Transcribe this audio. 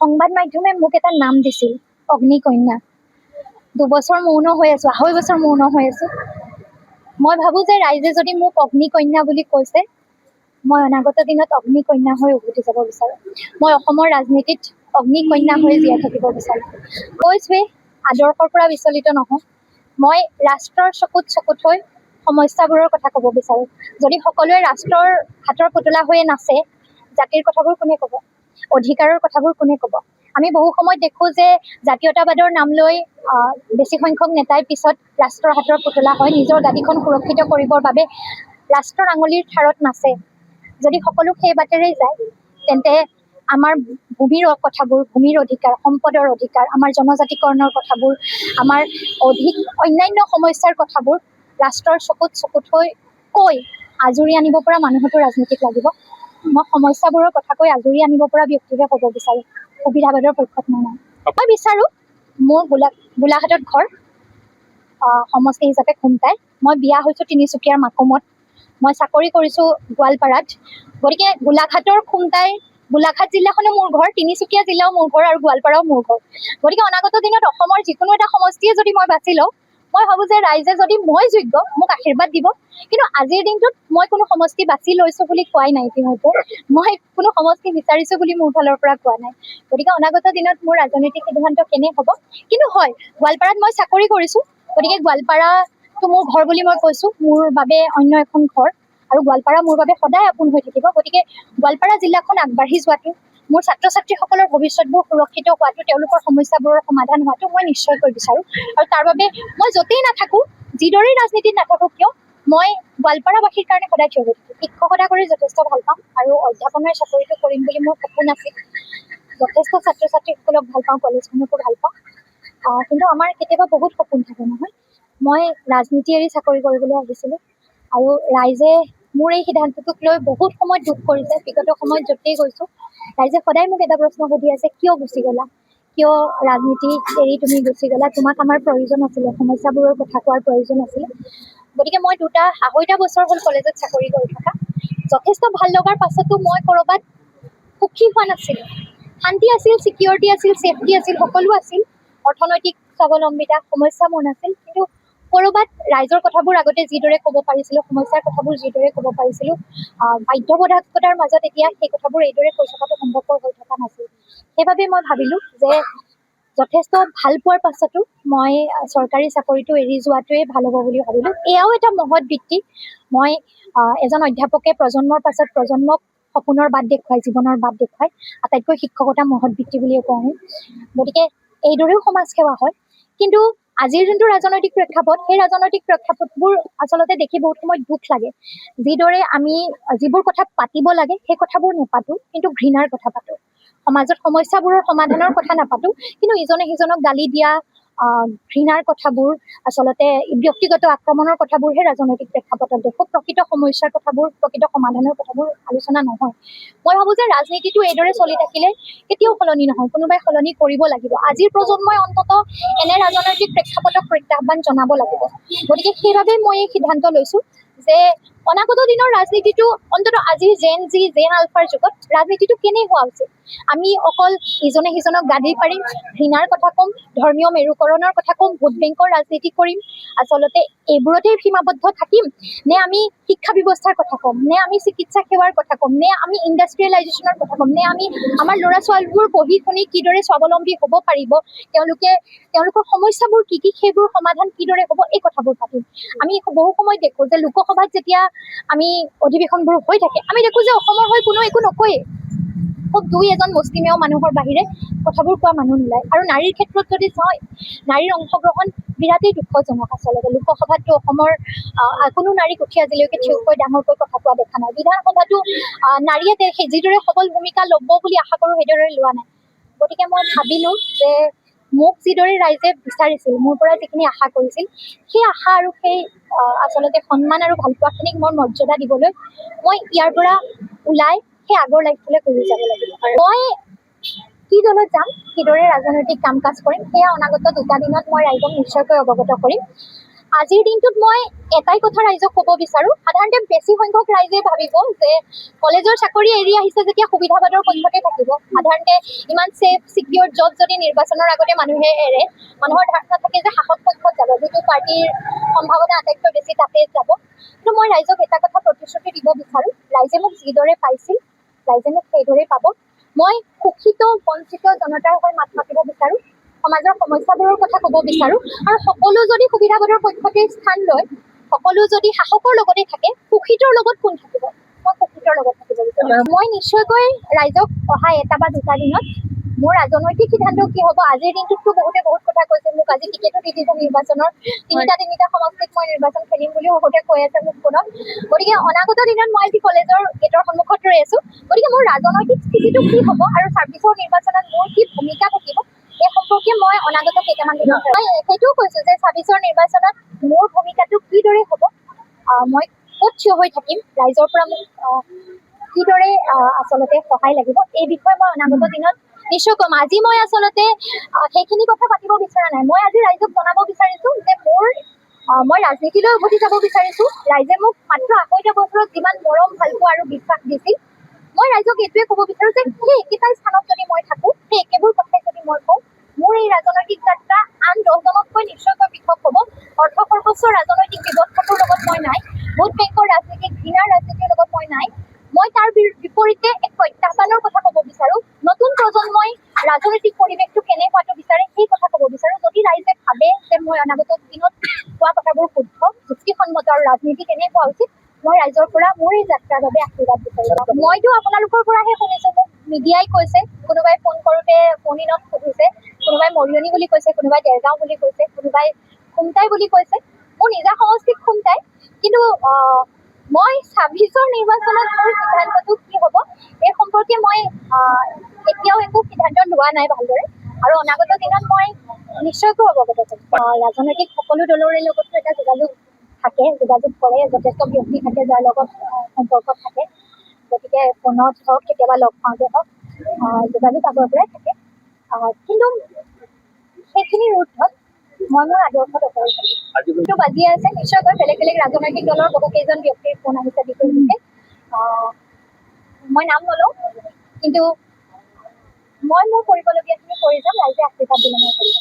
সংবাদ মাধ্যমে মোক এটা নাম দিছিল, অগ্নিকন্যা। 2 বছৰ মৌন হৈ আছো, 2.5 বছৰ মৌন হৈ আছো। মই ভাবো যে ৰাইজে যদি মোক অগ্নিকন্যা বুলি কৈছে, মই অনাগত দিনত অগ্নিকন্যা হৈ উভতি যাব বিচাৰো। মই অসমৰ ৰাজনীতিত অগ্নিকন্যা হৈ জীয়াই থাকিব বিচাৰো। কৈছোৱেই, আদৰ্শৰ পৰা বিচলিত নহওঁ। মই ৰাষ্ট্ৰৰ চকুত চকুত হৈ সমস্যাবোৰৰ কথা ক'ব বিচাৰো। যদি সকলোৱে ৰাষ্ট্ৰৰ হাতৰ পুতলা হৈয়ে নাচে, জাতিৰ কথাবোৰ কোনে ক'ব? অধিকাৰৰ কথাবোৰ কোনে ক'ব? আমি বহু সময়ত দেখো যে জাতীয়তাবাদৰ নাম লৈ বেছি সংখ্যক নেতাই পিছত ৰাষ্ট্ৰৰ হাতৰ পুতলা হয়, নিজৰ গাদীখন সুৰক্ষিত কৰিবৰ বাবে ৰাষ্ট্ৰৰ আঙুলিৰ ঠাৰত নাচে। যদি সকলো সেই বাটেৰেই যায়, তেন্তে আমাৰ ভূমিৰ কথাবোৰ, ভূমিৰ অধিকাৰ, সম্পদৰ অধিকাৰ, আমাৰ জনজাতিকৰণৰ কথাবোৰ, আমাৰ অন্যান্য সমস্যাৰ কথাবোৰ ৰাষ্ট্ৰৰ চকুত চকুত হৈ কৈ আজৰি আনিব পৰা মানুহতো ৰাজনীতিত লাগিব। মই সমস্যাবোৰৰ কথা কৈ আজৰি আনিব পৰা ব্যক্তিহে ক'ব বিচাৰোঁ, সুবিধাবাদৰ পক্ষত মই নাই। মই বিচাৰোঁ, মোৰ গোলাঘাটত ঘৰ, সমষ্টি হিচাপে খুমটাই। মই বিয়া হৈছোঁ তিনিচুকীয়াৰ মাকুমত। মই চাকৰি কৰিছোঁ গোৱালপাৰাত। গতিকে গোলাঘাটৰ খুমটাই, গোলাঘাট জিলাখনো মোৰ ঘৰ, তিনিচুকীয়া জিলাও মোৰ ঘৰ আৰু গোৱালপাৰাও মোৰ ঘৰ। গতিকে অনাগত দিনত অসমৰ যিকোনো এটা সমষ্টিয়ে যদি মই বাছি লওঁ, মই ভাবোঁ যে ৰাইজে যদি মই যোগ্য, মোক আশীৰ্বাদ দিব। কিন্তু আজিৰ দিনটোত মই কোনো সমষ্টি বাছি লৈছোঁ বুলি কোৱাই নাই। ইতিমধ্যে মই কোনো সমষ্টি বিচাৰিছোঁ বুলি মোৰ ফালৰ পৰা কোৱা নাই। গতিকে অনাগত দিনত মোৰ ৰাজনৈতিক সিদ্ধান্ত কেনে হ'ব। কিন্তু হয়, গোৱালপাৰাত মই চাকৰি কৰিছোঁ, গতিকে গোৱালপাৰাটো মোৰ ঘৰ বুলি মই কৈছোঁ। মোৰ বাবে অন্য এখন ঘৰ, আৰু গোৱালপাৰা মোৰ বাবে সদায় আপোন হৈ থাকিব। গতিকে গোৱালপাৰা জিলাখন আগবাঢ়ি যোৱাটো, মোৰ ছাত্ৰ ছাত্ৰীসকলৰ ভৱিষ্যতবোৰ সুৰক্ষিত হোৱাটো, তেওঁলোকৰ সমস্যাবোৰৰ সমাধান হোৱাটো মই নিশ্চয়কৈ বিচাৰোঁ। আৰু তাৰ বাবে মই য'তেই নাথাকোঁ, যিদৰেই ৰাজনীতিত নাথাকোঁ কিয়, মই গোৱালপাৰাবাসীৰ কাৰণে সদায় থিয় হৈ থাকিম। শিক্ষকতা কৰি যথেষ্ট ভাল পাওঁ আৰু অধ্যাপনাৰ চাকৰিটো কৰিম বুলি মোৰ সপোন আছিল। যথেষ্ট ছাত্ৰ ছাত্ৰীসকলক ভাল পাওঁ, কলেজখনকো ভাল পাওঁ। কিন্তু আমাৰ কেতিয়াবা বহুত সপোন থাকে নহয়। মই ৰাজনীতি এৰি চাকৰি কৰিবলৈ আহিছিলোঁ, আৰু ৰাইজে মোৰ এই সিদ্ধান্তটোক লৈ বহুত সময়ত দুখ কৰিছে। বিগত সময়ত য'তেই গৈছোঁ, ৰাইজে সদায় মোক এটা প্ৰশ্ন সুধি আছে, কিয় গুচি গ'লা? কিয় ৰাজনীতি এৰি তুমি গুচি গ'লা? তোমাক আমাৰ প্ৰয়োজন আছিলে, সমস্যাবোৰৰ কথা কোৱাৰ প্ৰয়োজন আছিলে। গতিকে মই 2.5 বছৰ হ'ল কলেজত চাকৰি কৰি থকা। যথেষ্ট ভাল লগাৰ পাছতো মই ক'ৰবাত সুখী হোৱা নাছিলোঁ। শান্তি আছিল, ছিকিউৰিটি আছিল, ছেফটি আছিল, সকলো আছিল। অৰ্থনৈতিক স্বাৱলম্বিতা, সমস্যা মোৰ নাছিল। কিন্তু ক'ৰবাত ৰাইজৰ কথাবোৰ আগতে যিদৰে ক'ব পাৰিছিলোঁ, সমস্যাৰ কথাবোৰ যিদৰে ক'ব পাৰিছিলোঁ, বাধ্যবাধকতাৰ মাজত এতিয়া সেই কথাবোৰ এইদৰে কৈ থকাটো সম্ভৱপৰ হৈ থকা নাছিল। সেইবাবে মই ভাবিলোঁ যে যথেষ্ট ভাল পোৱাৰ পাছতো মই চৰকাৰী চাকৰিটো এৰি যোৱাটোৱেই ভাল হ'ব বুলি ভাবিলোঁ। এয়াও এটা মহৎ বৃত্তি। মই এজন অধ্যাপকে প্ৰজন্মৰ পাছত প্ৰজন্মক সপোনৰ বাট দেখুৱাই, জীৱনৰ বাট দেখুৱাই, আটাইতকৈ শিক্ষকতা মহৎ বৃত্তি বুলিয়ে কওঁ আমি। গতিকে এইদৰেও সমাজ সেৱা হয়। কিন্তু আজিৰ যোনটো ৰাজনৈতিক প্ৰেক্ষাপট, সেই ৰাজনৈতিক প্ৰেক্ষাপটবোৰ আচলতে দেখি বহুত সময়ত দুখ লাগে। যিদৰে আমি যিবোৰ কথা পাতিব লাগে সেই কথাবোৰ নেপাতোঁ, কিন্তু ঘৃণাৰ কথা পাতোঁ। সমাজত সমস্যাবোৰৰ সমাধানৰ কথা নাপাতোঁ, কিন্তু ইজনে সিজনক গালি দিয়া, ঘৃণাৰ কথাবোৰ, আচলতে ব্যক্তিগত আক্ৰমণৰ কথাবোৰহে ৰাজনৈতিক প্ৰেক্ষাপটত দেখোঁ। প্ৰকৃত সমস্যাৰ কথাবোৰ, প্ৰকৃত সমাধানৰ কথাবোৰ আলোচনা নহয়। মই ভাবোঁ যে ৰাজনীতিটো এইদৰে চলি থাকিলে কেতিয়াও সলনি নহয়, কোনোবাই সলনি কৰিব লাগিব। আজিৰ প্ৰজন্মই অন্ততঃ এনে ৰাজনৈতিক প্ৰেক্ষাপটক প্ৰত্যাহ্বান জনাব লাগিব। গতিকে সেইবাবে মই এই সিদ্ধান্ত লৈছোঁ যে অনাগত দিনৰ ৰাজনীতিটো, অন্ততঃ আজিৰ জেন আলফাৰ যুগত ৰাজনীতিটো কেনে হোৱা উচিত। আমি অকল ইজনে সিজনক গালি পাৰিম, ঘৃণাৰ কথা ক'ম, ধৰ্মীয় মেৰুকৰণৰ কথা ক'ম, ভোট বেংকৰ ৰাজনীতি কৰিম, আচলতে এইবোৰতেই সীমাবদ্ধ থাকিম, নে আমি শিক্ষা ব্যৱস্থাৰ কথা ক'ম, নে আমি চিকিৎসা সেৱাৰ কথা ক'ম, নে আমি ইণ্ডাষ্ট্ৰিয়েলাইজেশ্যনৰ কথা ক'ম, নে আমি আমাৰ ল'ৰা ছোৱালীবোৰ পঢ়ি শুনি কিদৰে স্বাৱলম্বী হ'ব পাৰিব, তেওঁলোকৰ সমস্যাবোৰ কি কি, সেইবোৰ সমাধান কিদৰে হ'ব, এই কথাবোৰ পাতিম। আমি বহু সময়ত দেখোঁ যে লোকসভাত যেতিয়া আমি অধিৱেশনবোৰ হৈ থাকে, আমি দেখোঁ যে অসমৰ হৈ কোনো একো নকয়েই। খুব 2-এজন মুষ্টিমেয় মানুহৰ বাহিৰে কথাবোৰ কোৱা মানুহ নোলায়। আৰু নাৰীৰ ক্ষেত্ৰত যদি চাওঁ, নাৰীৰ অংশগ্ৰহণ বিৰাটেই দুখজনক। আচলতে লোকসভাততো অসমৰ কোনো নাৰীক উঠি আজিলৈকে থিয়কৈ ডাঙৰকৈ কথা কোৱা দেখা নাই। বিধানসভাতো নাৰীয়ে যিদৰে সবল ভূমিকা ল'ব বুলি আশা কৰোঁ, সেইদৰে লোৱা নাই। গতিকে মই ভাবিলোঁ যে মোক যিদৰে ৰাইজে বিচাৰিছিল, মোৰ পৰা যিখিনি আশা কৰিছিল, সেই আশা আৰু সেই আচলতে সন্মান আৰু ভালপোৱাখিনিক মই মৰ্যাদা দিবলৈ মই ইয়াৰ পৰা ওলাই সেই আগৰ লাইফটোলৈ ঘূৰি যাব লাগিব। মই কি দলত যাম, কিদৰে ৰাজনৈতিক কাম কাজ কৰিম, সেয়া অনাগত 2টা দিনত মই ৰাইজক নিশ্চয়কৈ অৱগত কৰিম। আজিৰ দিনটোত মই এটাই কথা ৰাইজক ক'ব বিচাৰোঁ, সাধাৰণতে বেছি সংখ্যক ৰাইজে ভাবিব যে কলেজৰ চাকৰি এৰি আহিছে যেতিয়া সুবিধাবাদৰ পক্ষতে থাকিব। সাধাৰণতে ইমান ছেফ ছিকিউৰ জব যদি নিৰ্বাচনৰ আগতে মানুহে এৰে, মানুহৰ ধাৰণা থাকে যে শাসক পক্ষত যাব, যিটো পাৰ্টীৰ সম্ভাৱনা আটাইতকৈ বেছি তাতে যাব। কিন্তু মই ৰাইজক এটা কথা প্ৰতিশ্ৰুতি দিব বিচাৰোঁ, ৰাইজে মোক যিদৰে পাইছিল ৰাইজে মোক সেইদৰেই পাব। মই শোষিত বঞ্চিত জনতাৰ হৈ মাত মাতিব বিচাৰোঁ, সমাজৰ সমস্যাবোৰৰ কথা ক'ব বিচাৰোঁ, আৰু সকলো যদি সুবিধাবাদৰ পক্ষতে স্থান লয়, সকলো যদি শাসকৰ লগতে থাকে, শোষিতৰ লগত কোন থাকিব? মই শোষিতৰ লগত থাকিব বিচাৰোঁ। মই নিশ্চয়কৈ ৰাইজক অহা এটা বা দুটা দিনত মোৰ ৰাজনৈতিক সিদ্ধান্ত কি হ'ব, আজিৰ দিনটোততো বহুতে বহুত কথা কৈছে, মোক আজি টিকেটো দি দিছে নিৰ্বাচনৰ, তিনিটা সমষ্টিত মই নিৰ্বাচন খেলিম বুলিও বহুতে কৈ আছে মোক ফোনত। গতিকে অনাগত দিনত মই আজি কলেজৰ গেটৰ সন্মুখত ৰৈ আছো। গতিকে মোৰ ৰাজনৈতিক স্থিতিটো কি হ'ব আৰু ২৬ৰ নিৰ্বাচনত মোৰ কি ভূমিকা থাকিব, এই সম্পৰ্কে মই অনাগত কেইটামান দিনত মই সেইটোও কৈছো যে ২৬ৰ নিৰ্বাচনত মোৰ ভূমিকাটো কিদৰে হ'ব, মই ক'ত থিয় হৈ থাকিম, ৰাইজৰ পৰা মোক কিদৰে আচলতে সহায় লাগিব, এই বিষয়ে মই অনাগত দিনত নিশ্চয় ক'ম। আজি মই আচলতে সেইখিনি কথা পাতিব বিচৰা নাই। মই আজি ৰাইজক জনাব বিচাৰিছো যে মই ৰাজনীতিলৈ উভতি যাব বিচাৰিছো। ৰাইজে মোক মাত্ৰ ২৮টা বছৰত যিমান মৰম, ভালপোৱা আৰু বিশ্বাস দিছিল, মই ৰাইজক এইটোৱে ক'ব বিচাৰো যে সেই একেটাই স্থানত যদি মই থাকো, সেই একেবোৰ কথাই যদি মই কওঁ, মোৰ এই ৰাজনৈতিক যাত্ৰা আন ১০জনতকৈ নিশ্চয়কৈ পৃথক হ'ব। অৰ্থ সৰ্বস্ব ৰাজনৈতিক ব্যৱস্থাটোৰ লগত মই নাই, ভোট বেংকৰ ৰাজনীতিক ঘৃণাৰ ৰাজনীতিৰ লগত মই নাই। মই তাৰ বিপৰীতে এক প্ৰত্যাহ্বানৰ কথা ক'ব বিচাৰো। নতুন প্ৰজন্মই ৰাজনৈতিক পৰিৱেশটো কেনে হোৱাটো বিচাৰে সেই কথা ক'ব বিচাৰো। যদি ৰাইজে ভাবে যে মই অনাগত দিনত কোৱা কথাবোৰ শুদ্ধ, যুক্তিসন্মত আৰু ৰাজনীতি কেনে হোৱা উচিত, মই ৰাইজৰ পৰা মোৰ এই যাত্ৰাৰ বাবে আশীৰ্বাদ বিচাৰিম। মইতো আপোনালোকৰ পৰাহে শুনিছো, মোক মিডিয়াই কৈছে, কোনোবাই ফোন কৰোঁতে ফোন ইনত সুধিছে, কোনোবাই মৰিয়নি বুলি কৈছে, কোনোবাই দেৰগাঁও বুলি কৈছে, কোনোবাই খুমটাই বুলি কৈছে। মোৰ নিজা সমষ্টিক খুমটাই, কিন্তু মই ২৬ৰ নিৰ্বাচনত মোৰ সিদ্ধান্তটো কি হ'ব এই সম্পৰ্কে মই এতিয়াও একো সিদ্ধান্ত লোৱা নাই ভালদৰে, আৰু অনাগত দিনত মই নিশ্চয়কৈ অৱগত কৰিম। ৰাজনৈতিক সকলো দলৰে লগতো এটা যোগাযোগ থাকে, যোগাযোগ কৰে, যথেষ্ট ব্যক্তি থাকে যাৰ লগত সম্পৰ্ক থাকে। গতিকে ফোনত হওক, কেতিয়াবা লগ পাওঁতে হওক, যোগাযোগ আগৰ পৰাই থাকে। কিন্তু সেইখিনিৰ ঊৰ্ধত মই মোৰ আদৰ্শত অটল থাকিম। বাজি আছে নিশ্চয়কৈ বেলেগ বেলেগ ৰাজনৈতিক দলৰ বহু কেইজন ব্যক্তিৰ ফোন আহিছে বিশেষ। মই নাম নলওঁ, কিন্তু মই মোৰ কৰিবলগীয়াখিনি কৰি যাম, ৰাইজে আশীৰ্বাদ দিলে মই কৰিম।